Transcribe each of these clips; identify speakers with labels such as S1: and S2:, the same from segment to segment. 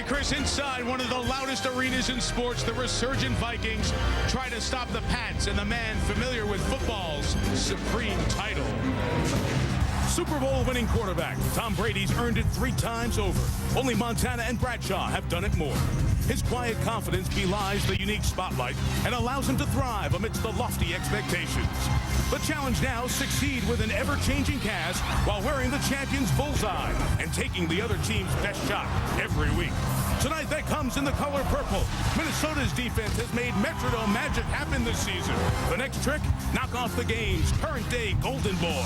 S1: Chris, inside one of the loudest arenas in sports, the resurgent Vikings try to stop the Pats and the man familiar with football's supreme title. Super Bowl winning quarterback Tom Brady's earned it 3 times over. Only Montana and Bradshaw have done it more. His quiet confidence belies the unique spotlight and allows him to thrive amidst the lofty expectations. The challenge now, succeed with an ever-changing cast while wearing the champion's bullseye and taking the other team's best shot every week. Tonight, that comes in the color purple. Minnesota's defense has made Metrodome magic happen this season. The next trick, knock off the game's current-day Golden Boy.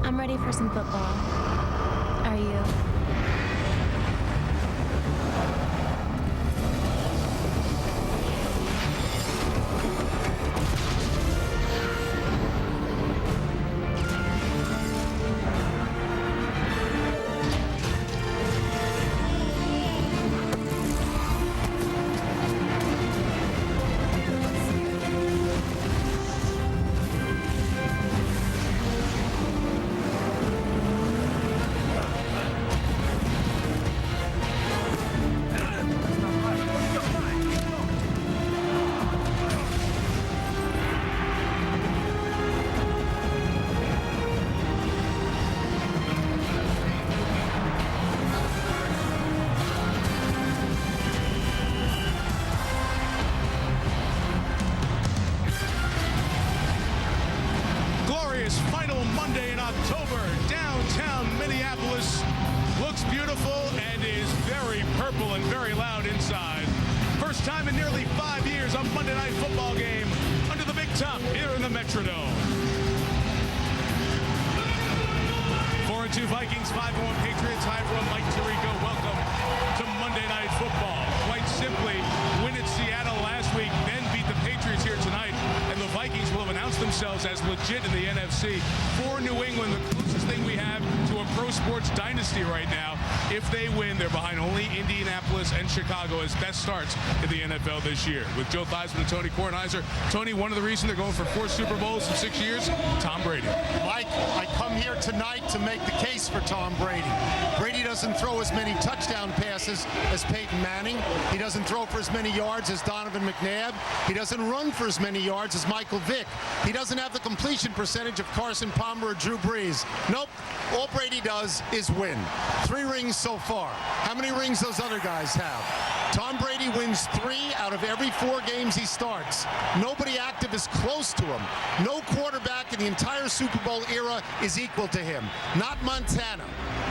S2: I'm ready for some football. Are you?
S1: Final Monday in October, downtown Minneapolis looks beautiful and is very purple and very loud inside. First time in nearly 5 years a Monday Night Football game under the big top here in the Metrodome. 4-2 Vikings, 5-1 Patriots. Hi everyone, Mike Tirico. Welcome to Monday Night Football. Quite simply, win at Seattle last week, then beat the Patriots here tonight, and the Vikings will have announced themselves as legit in the NFC. For New England, the closest thing we have to a pro sports dynasty right now. If they win, they're behind only Indianapolis and Chicago as best starts in the NFL this year. With Joe Theismann and Tony Kornheiser. Tony, one of the reasons they're going for 4 Super Bowls in 6 years, Tom Brady.
S3: Mike, I come here tonight to make the case for Tom Brady. Brady doesn't throw as many touchdown passes as Peyton Manning. He doesn't throw for as many yards as Donovan McNabb. He doesn't run for as many yards as Michael Vick. He doesn't have the completion percentage of Carson Palmer or Drew Brees. Nope. All Brady does is win. 3 rings so far. How many rings those other guys have? Tom Brady wins 3 out of every 4 games he starts. Nobody active is close to him. No quarterback in the entire Super Bowl era is equal to him. Not Montana,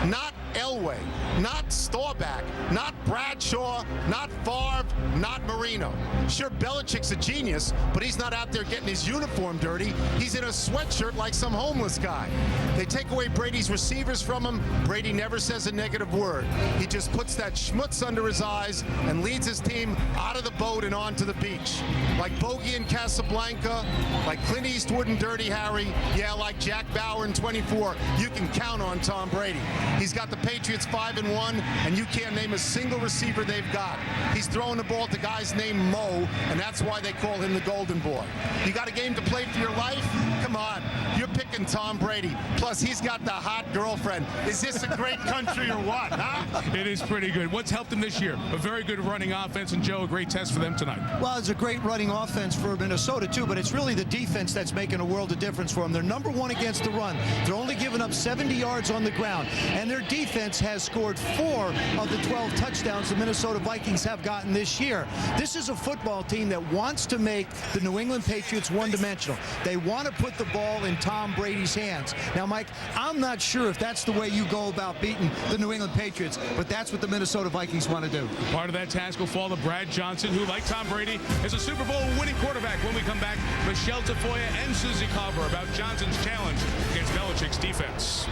S3: not Elway, not Staubach, not Bradshaw, not Favre, not Marino. Sure, Belichick's a genius, but he's not out there getting his uniform dirty. He's in a sweatshirt like some homeless guy. They take away Brady's receivers from him. Brady never says a negative word. He just puts that schmutz under his eyes and leads his team out of the boat and onto the beach. Like Bogey in Casablanca, like Clint Eastwood and Dirty Harry, yeah, like Jack Bauer in 24. You can count on Tom Brady. He's got the Patriots 5-1, and you can't name a single receiver they've got. He's throwing the ball to guys named Mo, and that's why they call him the Golden Boy. You got a game to play for your life? Come on, you're picking Tom Brady. Plus, he's got the hot girlfriend. Is this a great country or what, huh?
S1: It is pretty good. What's helped them this year? A very good running offense, and Joe, a great test for them tonight.
S4: Well, it's a great running offense for Minnesota, too, but it's really the defense that's making a world of difference for them. They're number 1 against the run. They're only giving up 70 yards on the ground, and their defense has scored 4 of the 12 touchdowns the Minnesota Vikings have gotten this year. This is a football team that wants to make the New England Patriots one-dimensional. They want to put the ball in Tom Brady's hands. Now, Mike, I'm not sure if that's the way you go about beating the New England Patriots, but that's what the Minnesota Vikings want to do.
S1: Part of that task will fall to Brad Johnson, who, like Tom Brady, is a Super Bowl winning quarterback. When we come back, Michelle Tafoya and Susie Carver about Johnson's challenge against Belichick's defense.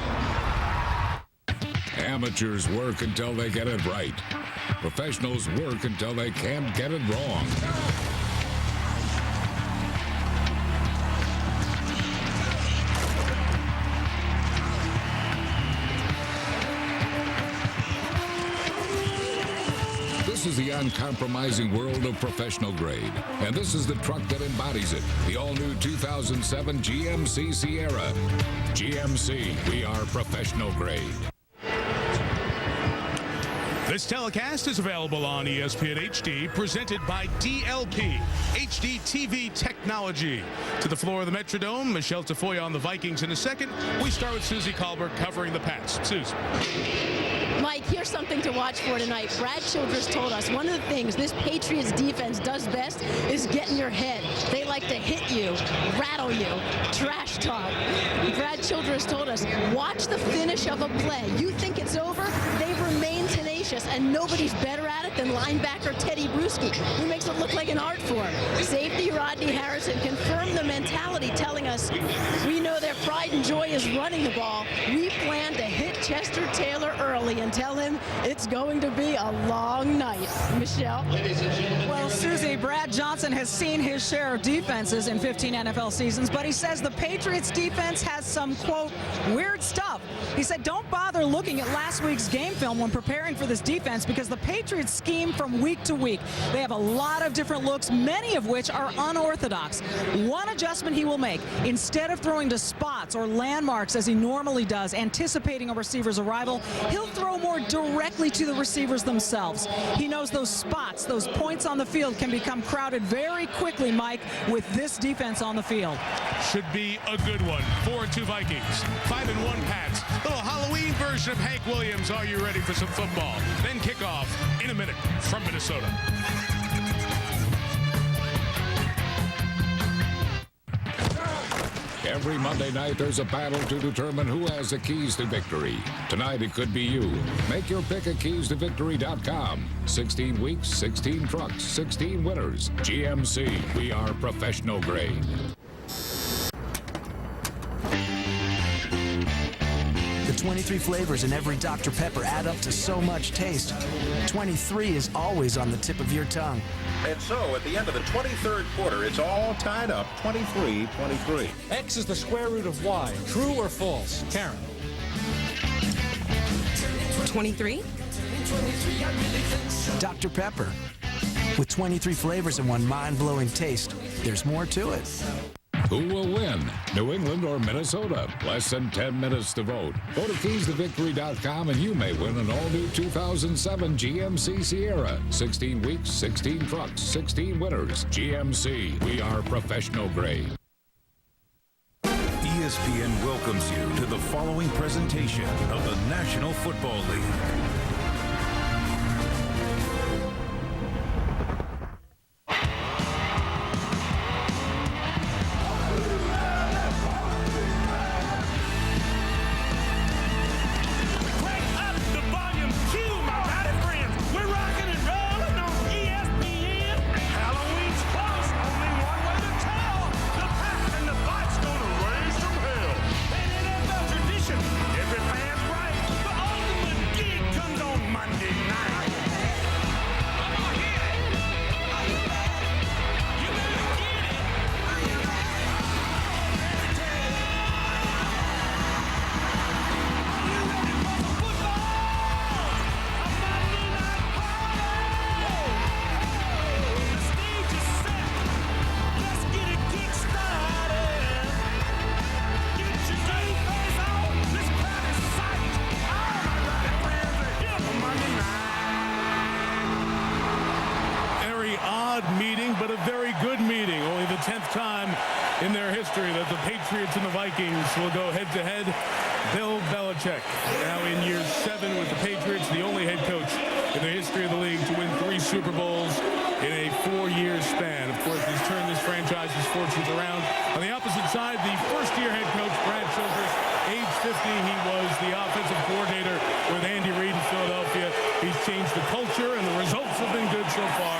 S5: Amateurs work until they get it right. Professionals work until they can't get it wrong. uncompromising world of professional grade. And this is the truck that embodies it. The all-new 2007 GMC Sierra. GMC, we are professional grade.
S1: This telecast is available on ESPN HD, presented by DLP, HD TV technology. To the floor of the Metrodome, Michelle Tafoya on the Vikings in a second. We start with Susie Colbert covering the Pats. Susie.
S6: Mike, here's something to watch for tonight. Brad Childress told us one of the things this Patriots defense does best is get in your head. They like to hit you, rattle you, trash talk. Brad Childress told us, watch the finish of a play. You think it's over, they remain tenacious, and nobody's better at it than linebacker Teddy Bruschi, who makes it look like an art form. Safety Rodney Harrison confirmed the mentality, telling us, we know their pride and joy is running the ball. We plan to hit Chester Taylor early and tell him it's going to be a long night. Michelle?
S7: Well, Susie, Brad Johnson has seen his share of defenses in 15 NFL seasons, but he says the Patriots defense has some, quote, weird stuff. He said, don't bother looking at last week's game film when preparing for this defense, because the Patriots scheme from week to week. They have a lot of different looks, many of which are unorthodox. One adjustment he will make, instead of throwing to spots or landmarks as he normally does, anticipating a receiver's arrival, he'll throw more directly to the receivers themselves. He knows those spots, those points on the field can become crowded very quickly, Mike, with this defense on the field.
S1: Should be a good one. 4-2 Vikings, 5-1 Pats. Little Halloween version of Hank Williams. Are you ready for some football? Then kickoff in a minute from Minnesota.
S5: Every Monday night, there's a battle to determine who has the keys to victory. Tonight, it could be you. Make your pick at keys-to-victory.com. 16 weeks, 16 trucks, 16 winners. GMC, we are professional grade.
S8: The 23 flavors in every Dr. Pepper add up to so much taste. 23 is always on the tip of your tongue.
S9: And so, at the end of the 23rd quarter, it's all tied up, 23-23.
S10: X is the square root of Y. True or false? Karen.
S11: 23?
S8: Dr. Pepper. With 23 flavors and one mind-blowing taste, there's more to it.
S5: Who will win, New England or Minnesota? Less than 10 minutes to vote. Go to keys-to-victory.com and you may win an all-new 2007 GMC Sierra. 16 weeks, 16 trucks, 16 winners. GMC, we are professional grade.
S12: ESPN welcomes you to the following presentation of the National Football League.
S1: But a very good meeting. Only the 10th time in their history that the Patriots and the Vikings will go head-to-head. Bill Belichick, now in year 7 with the Patriots, the only head coach in the history of the league to win 3 Super Bowls in a 4-year span. Of course, he's turned this franchise's fortunes around. On the opposite side, the first-year head coach, Brad Childress, age 50, he was the offensive coordinator with Andy Reid in Philadelphia. He's changed the culture, and the results have been good so far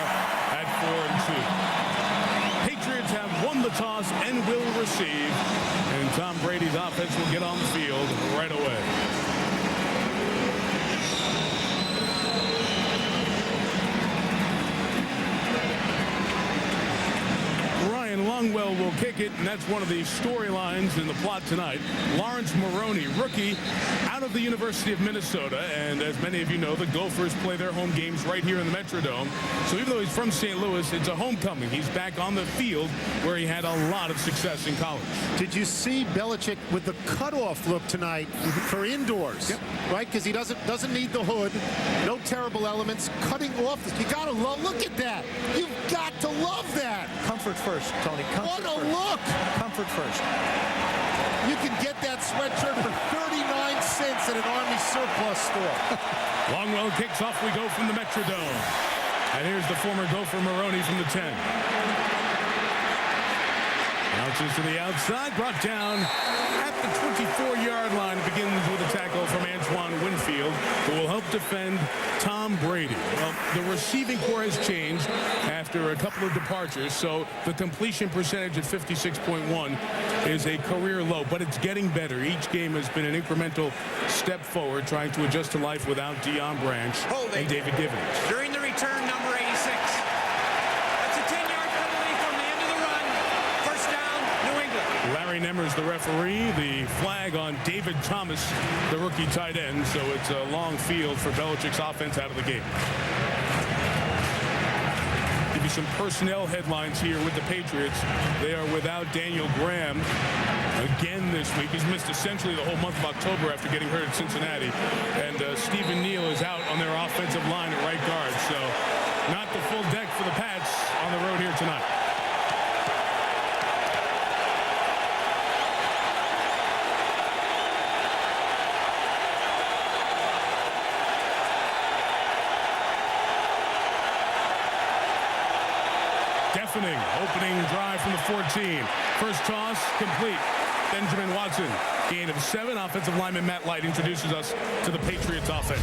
S1: at 4-2. Patriots have won the toss and will receive, and Tom Brady's offense will get on the field right away. Ryan Ryan Longwell will kick it, and that's one of the storylines in the plot tonight. Lawrence Maroney, rookie out of the University of Minnesota, and as many of you know, the Gophers play their home games right here in the Metrodome. So even though he's from St. Louis, it's a homecoming. He's back on the field where he had a lot of success in college.
S3: Did you see Belichick with the cutoff look tonight for indoors?
S1: Yep.
S3: Right, because he doesn't need the hood, no terrible elements, cutting off. You gotta look at that. You've got to love that.
S4: Comfort first, Tony. Comfort
S3: What a
S4: first.
S3: look!
S4: Comfort first.
S3: You can get that sweatshirt for 39 cents at an Army surplus store.
S1: Longwell kicks off. We go from the Metrodome. And here's the former Gopher Maroney from the 10. Bounces to the outside, brought down at the 24-yard line. It begins with a tackle from Antoine Winfield, who will help defend Tom Brady. Well, the receiving corps has changed after a couple of departures, so the completion percentage at 56.1 is a career low, but it's getting better. Each game has been an incremental step forward, trying to adjust to life without Deion Branch and David Givens.
S11: During the return, number 86. That's a 10-yard penalty from the end of the run. First down, New England.
S1: Larry Nemmer's the referee. The flag on David Thomas, the rookie tight end. So it's a long field for Belichick's offense out of the gate. Give you some personnel headlines here with the Patriots. They are without Daniel Graham again this week. He's missed essentially the whole month of October after getting hurt at Cincinnati. And Stephen Neal is out on their offensive line at right guard. So not the full deck for the Pats on the road here tonight. Deafening opening drive from the 14. First toss complete. Benjamin Watson, gain of 7. Offensive lineman Matt Light introduces us to the Patriots offense.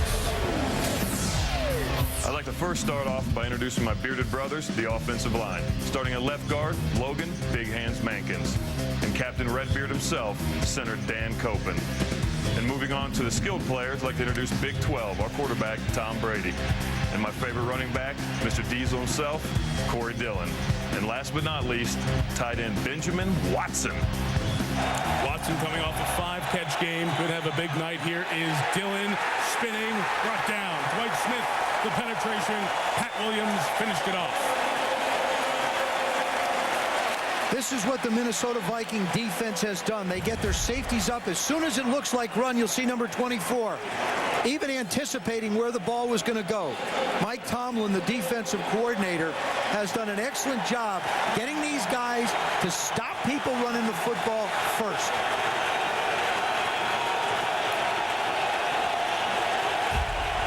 S13: I'd like to first start off by introducing my bearded brothers, the offensive line. Starting at left guard, Logan Big Hands Mankins. And Captain Redbeard himself, center Dan Copen. And moving on to the skilled players, I'd like to introduce Big 12, our quarterback, Tom Brady. And my favorite running back, Mr. Diesel himself, Corey Dillon. And last but not least, tight end Benjamin Watson.
S1: Watson coming off a 5-catch game. Could have a big night here. Is Dillon spinning, brought down. Dwight Smith, the penetration. Pat Williams finished it off.
S4: This is what the Minnesota Viking defense has done. They get their safeties up. As soon as it looks like run, you'll see number 24. Even anticipating where the ball was going to go. Mike Tomlin, the defensive coordinator, has done an excellent job getting these guys to stop people running the football first.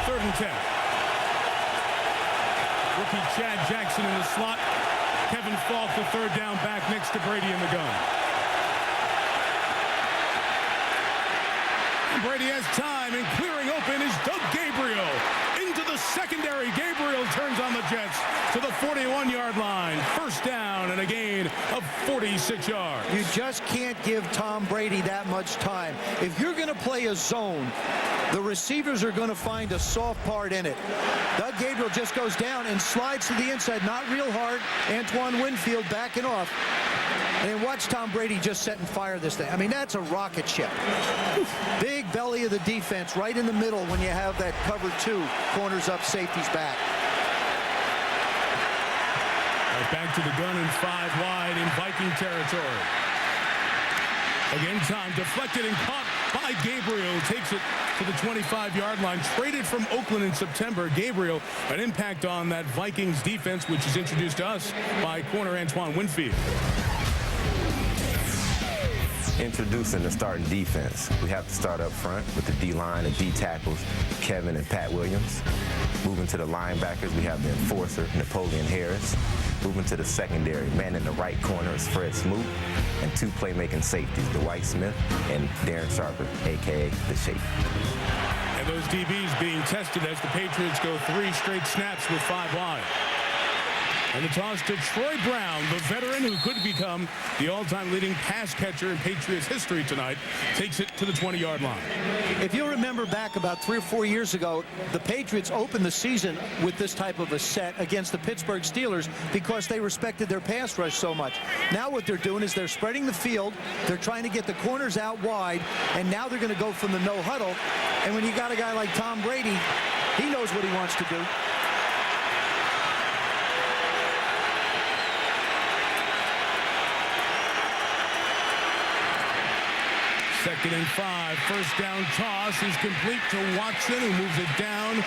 S1: Third and 10. Rookie Chad Jackson in the slot. Kevin Falk, the third down back next to Brady in the gun. And Brady has time, and clearing open is Doug Gabriel. Into the secondary. Gabriel turns on the Jets to the 41-yard line. First down and a gain of 46 yards.
S4: You just can't give Tom Brady that much time. If you're going to play a zone, the receivers are going to find a soft part in it. Doug Gabriel just goes down and slides to the inside, not real hard. Antoine Winfield backing off. And then watch Tom Brady just set and fire this thing. I mean, that's a rocket ship. Big belly of the defense right in the middle when you have that cover 2. Corners up, safeties back.
S1: Right back to the gun and 5 wide in Viking territory. Again, time deflected and caught by Gabriel. Takes it to the 25-yard line. Traded from Oakland in September. Gabriel, an impact on that Vikings defense, which is introduced to us by corner Antoine Winfield.
S14: Introducing the starting defense. We have to start up front with the D-line and D tackles, Kevin and Pat Williams. Moving to the linebackers, we have the enforcer, Napoleon Harris. Moving to the secondary, man in the right corner is Fred Smoot, and 2 playmaking safeties, Dwight Smith and Darren Sharper, a.k.a. The Shape.
S1: And those DBs being tested as the Patriots go 3 straight snaps with 5 wide. And the toss to Troy Brown, the veteran who could become the all-time leading pass catcher in Patriots history tonight, takes it to the 20-yard line.
S4: If you remember back about 3 or 4 years ago, the Patriots opened the season with this type of a set against the Pittsburgh Steelers because they respected their pass rush so much. Now what they're doing is they're spreading the field, they're trying to get the corners out wide, and now they're going to go from the no huddle. And when you got a guy like Tom Brady, he knows what he wants to do.
S1: Second and 5, first down toss is complete to Watson, who moves it down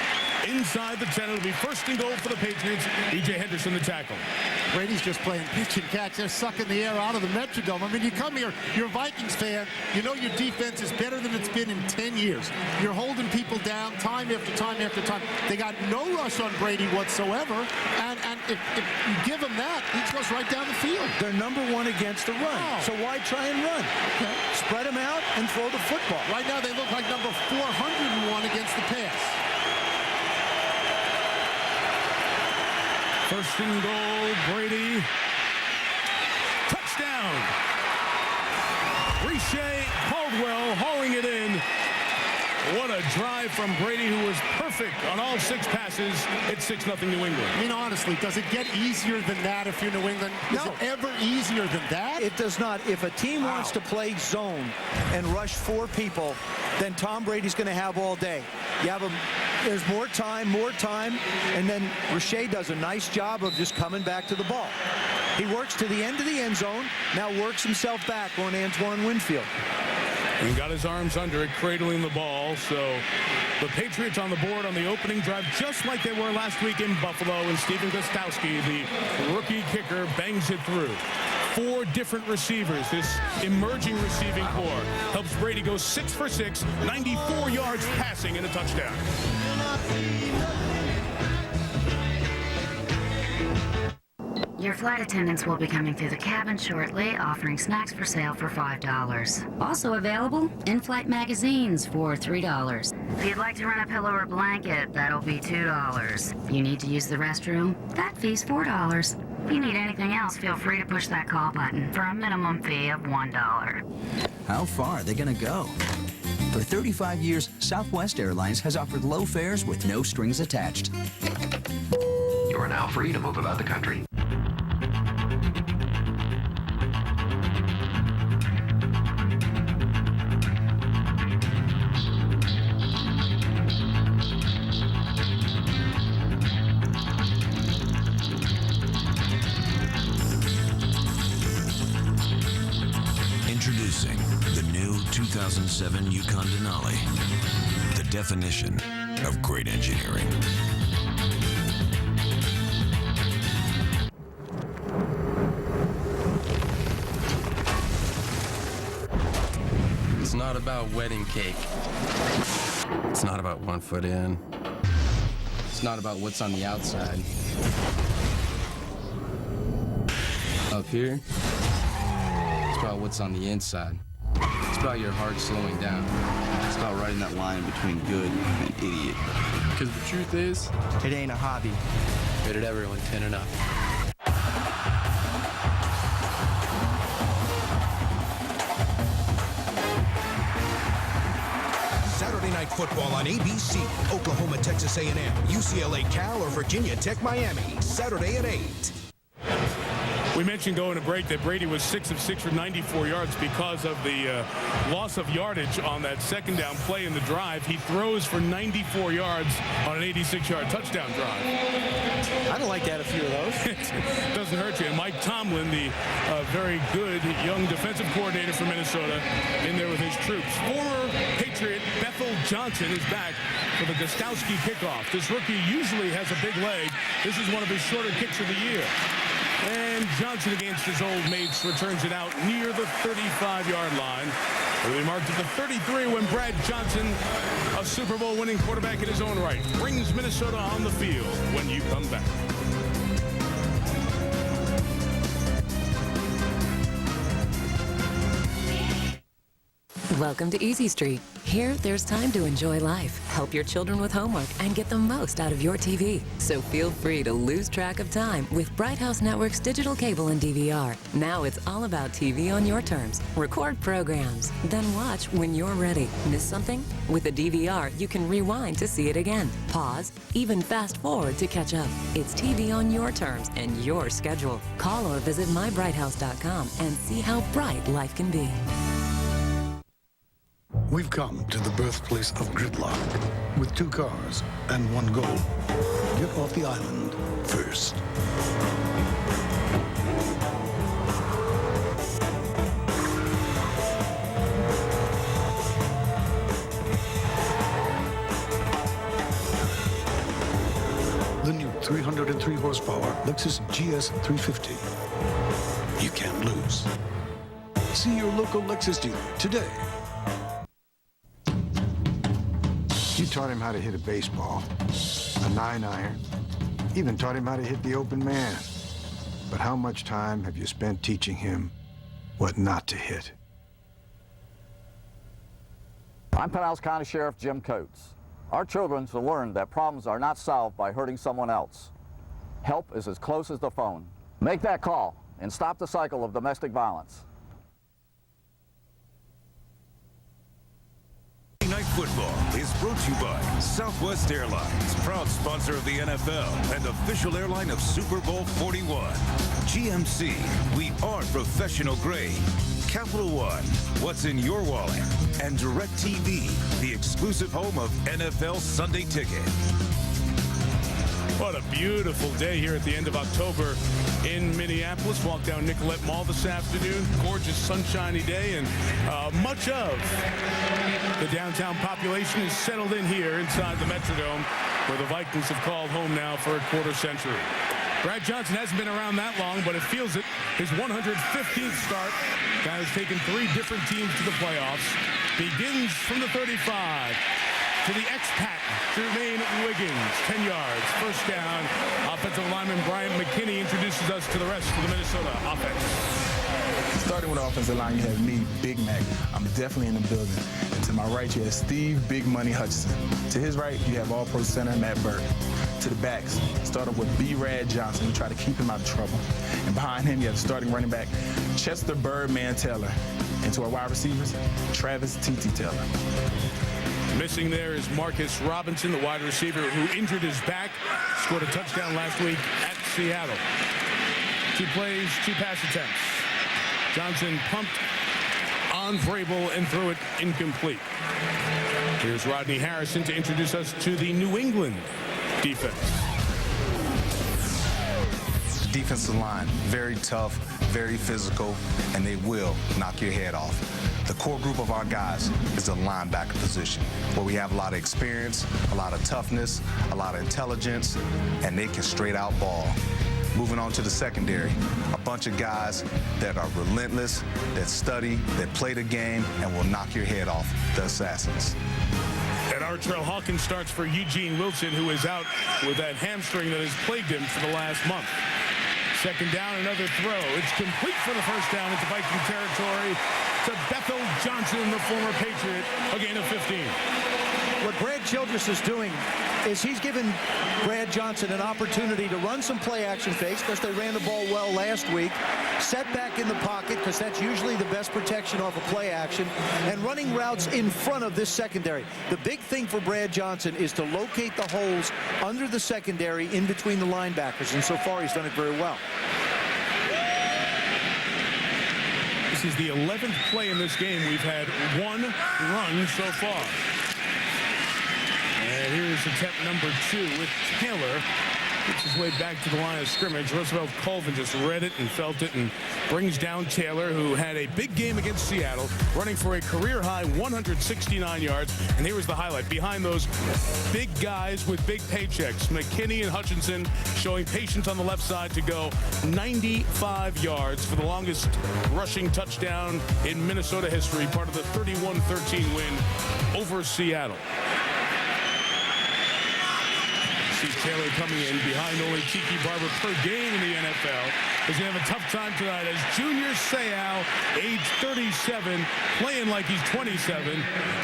S1: inside the 10. It'll be first and goal for the Patriots. E.J. Henderson, the tackle.
S3: Brady's just playing pitch and catch. They're sucking the air out of the Metrodome. I mean, you come here, you're a Vikings fan, you know your defense is better than it's been in 10 years. You're holding people down time after time after time. They got no rush on Brady whatsoever, and if you give him that, he goes right down the field.
S4: They're number 1 against the run, so why try and run? Okay. Spread them out and throw the football.
S3: Right now they look like number 401 against the pass.
S1: First and goal, Brady. Touchdown. Riche Caldwell hauling it in. What a drive from Brady, who was perfect on all 6 passes. It's 6-0 New England.
S3: I mean, honestly, does it get easier than that if you're New England? Is it ever easier than that?
S4: It does not. If a team wants to play zone and rush 4 people, then Tom Brady's going to have all day. You have him. There's more time, and then Riche does a nice job of just coming back to the ball. He works to the end of the end zone, now works himself back on Antoine Winfield.
S1: And got his arms under it, cradling the ball. So the Patriots on the board on the opening drive, just like they were last week in Buffalo, and Stephen Gostkowski, the rookie kicker, bangs it through. 4 different receivers. This emerging receiving corps helps Brady go 6 for 6, 94 yards passing and a touchdown.
S15: Your flight attendants will be coming through the cabin shortly, offering snacks for sale for $5. Also available, in-flight magazines for $3. If you'd like to rent a pillow or blanket, that'll be $2. You need to use the restroom? That fee's $4. If you need anything else, feel free to push that call button for a minimum fee of $1.
S16: How far are they going to go? For 35 years, Southwest Airlines has offered low fares with no strings attached.
S17: You are now free to move about the country.
S12: Introducing the new 2007 Yukon Denali, the definition of great engineering.
S18: It's not about wedding cake. It's not about 1 foot in. It's not about what's on the outside. Up here, it's about what's on the inside. It's about your heart slowing down.
S19: It's about riding that line between good and idiot.
S18: Because the truth is,
S19: it ain't a hobby.
S18: Rated everyone 10 and up.
S20: Saturday Night Football on ABC. Oklahoma, Texas A&M, UCLA, Cal, or Virginia Tech, Miami. Saturday at 8.
S1: We mentioned going to break that Brady was 6 of 6 for 94 yards because of the loss of yardage on that second down play in the drive. He throws for 94 yards on an 86-yard touchdown drive.
S4: I don't like to add a few of those.
S1: It doesn't hurt you. And Mike Tomlin, the very good young defensive coordinator for Minnesota, in there with his troops. Former Patriot Bethel Johnson is back for the Gostkowski kickoff. This rookie usually has a big leg. This is one of his shorter kicks of the year. And Johnson, against his old mates, returns it out near the 35-yard line. It'll be marked at the 33 when Brad Johnson, a Super Bowl winning quarterback in his own right, brings Minnesota on the field when you come back.
S21: Welcome to Easy Street. Here, there's time to enjoy life, help your children with homework, and get the most out of your TV. So feel free to lose track of time with Bright House Network's digital cable and DVR. Now it's all about TV on your terms. Record programs, then watch when you're ready. Miss something? With a DVR, you can rewind to see it again, pause, even fast forward to catch up. It's TV on your terms and your schedule. Call or visit mybrighthouse.com and see how bright life can be.
S22: We've come to the birthplace of gridlock with 2 cars and 1 goal. Get off the island first. The new 303 horsepower Lexus GS 350. You can't lose. See your local Lexus dealer today.
S23: You taught him how to hit a baseball, a 9-iron, even taught him how to hit the open man. But how much time have you spent teaching him what not to hit?
S24: I'm Pinellas County Sheriff Jim Coates. Our children should learn that problems are not solved by hurting someone else. Help is as close as the phone. Make that call and stop the cycle of domestic violence.
S25: Night Football is brought to you by Southwest Airlines, proud sponsor of the NFL and official airline of Super Bowl 41. GMC, we are professional grade. Capital One, what's in your wallet? And DirecTV, the exclusive home of NFL Sunday Ticket.
S1: What a beautiful day here at the end of October in Minneapolis. Walked down Nicollet Mall this afternoon. Gorgeous sunshiny day, and much of the downtown population is settled in here inside the Metrodome, where the Vikings have called home now for a quarter century. Brad Johnson hasn't been around that long, but it feels it. His 115th start. Guy has taken 3 different teams to the playoffs. Begins from the 35. To the expat, Jermaine Wiggins, 10 yards, first down. Offensive lineman Bryant McKinney introduces us to the rest of the Minnesota offense.
S26: Starting with the offensive line, you have me, Big Mac. I'm definitely in the building. And to my right, you have Steve Big Money Hutchinson. To his right, you have All-Pro center Matt Burke. To the backs, start off with B-Rad Johnson. We try to keep him out of trouble. And behind him, you have the starting running back, Chester Birdman Taylor. And to our wide receivers, Travis T.T. Taylor.
S1: Missing there is Marcus Robinson, the wide receiver who injured his back, scored a touchdown last week at Seattle. 2 plays, 2 pass attempts. Johnson pumped on Vrabel and threw it incomplete. Here's Rodney Harrison to introduce us to the New England defense.
S27: The defensive line, very tough, very physical, and they will knock your head off. The core group of our guys is the linebacker position, where we have a lot of experience, a lot of toughness, a lot of intelligence, and they can straight out ball. Moving on to the secondary, a bunch of guys that are relentless, that study, that play the game, and will knock your head off, the assassins.
S1: And Artrell Hawkins starts for Eugene Wilson, who is out with that hamstring that has plagued him for the last month. Second down, another throw. It's complete for the first down into Viking territory to Bethel Johnson, the former Patriot, a gain of 15.
S4: What Brad Childress is doing is he's given Brad Johnson an opportunity to run some play-action fakes because they ran the ball well last week, set back in the pocket because that's usually the best protection off of play action, and running routes in front of this secondary. The big thing for Brad Johnson is to locate the holes under the secondary in between the linebackers, and so far he's done it very well.
S1: This is the 11th play in this game. We've had 1 run so far. And here's attempt number 2 with Taylor. Gets his way back to the line of scrimmage. Roosevelt Colvin just read it and felt it and brings down Taylor, who had a big game against Seattle, running for a career-high 169 yards. And here was the highlight. Behind those big guys with big paychecks, McKinney and Hutchinson showing patience on the left side to go 95 yards for the longest rushing touchdown in Minnesota history, part of the 31-13 win over Seattle. See Taylor coming in behind only Tiki Barber per game in the NFL. is going to have a tough time tonight as Junior Seau, age 37, playing like he's 27,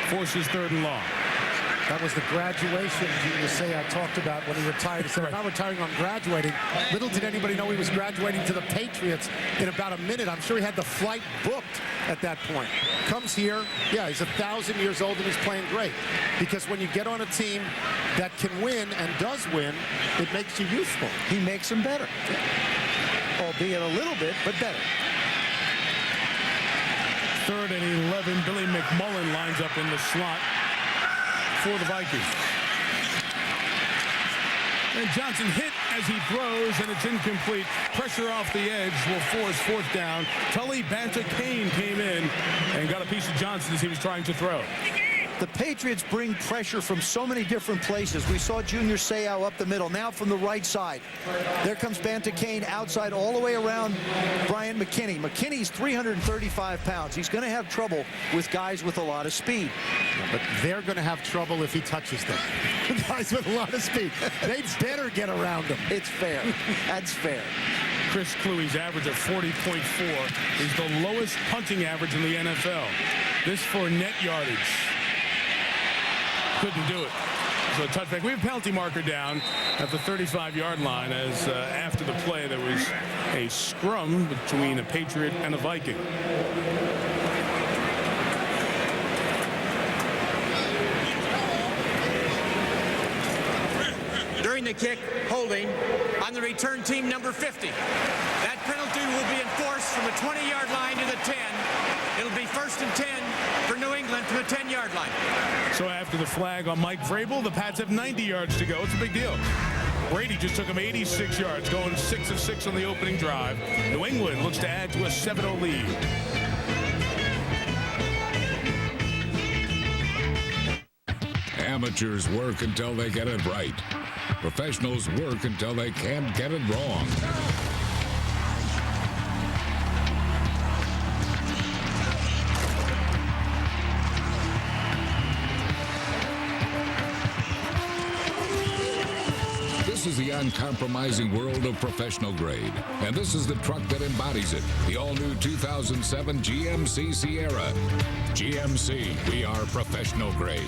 S1: forces 3rd and long.
S3: That was the graduation Junior Seau talked about when he retired. He said, I'm not retiring, I'm graduating. Little did anybody know he was graduating to the Patriots in about a minute. I'm sure he had the flight booked at that point. Comes here, yeah, he's 1,000 years old and he's playing great. Because when you get on a team that can win and does win, it makes you youthful.
S4: He makes them better. Albeit a little bit, but better.
S1: 3rd and 11, Billy McMullen lines up in the slot for the Vikings. And Johnson hit as he throws, and it's incomplete. Pressure off the edge will force 4th down. Tully Banta-Cain came in and got a piece of Johnson as he was trying to throw.
S4: The Patriots bring pressure from so many different places. We saw Junior Seau up the middle, now from the right side. There comes Banta-Cain outside all the way around Brian McKinney. McKinney's 335 pounds. He's going to have trouble with guys with a lot of speed.
S3: Yeah, but they're going to have trouble if he touches them. Guys with a lot of speed. They better get around him.
S4: It's fair. That's fair.
S1: Chris Kluwe's average of 40.4 is the lowest punting average in the NFL. This for net yardage. Couldn't do it. So a touchback. We have a penalty marker down at the 35-yard line as after the play there was a scrum between a Patriot and a Viking.
S11: During the kick, holding on the return team number 50. That penalty will be enforced from the 20-yard line to the 10. It'll be 1st and 10 for New England from the 10-yard line.
S1: So after the flag on Mike Vrabel, the Pats have 90 yards to go. It's a big deal. Brady just took him 86 yards, going 6 of 6 on the opening drive. New England looks to add to a 7-0 lead.
S2: Amateurs work until they get it right. Professionals work until they can't get it wrong. This is the uncompromising world of professional grade, and this is the truck that embodies it, the all-new 2007 GMC Sierra. GMC, we are professional grade.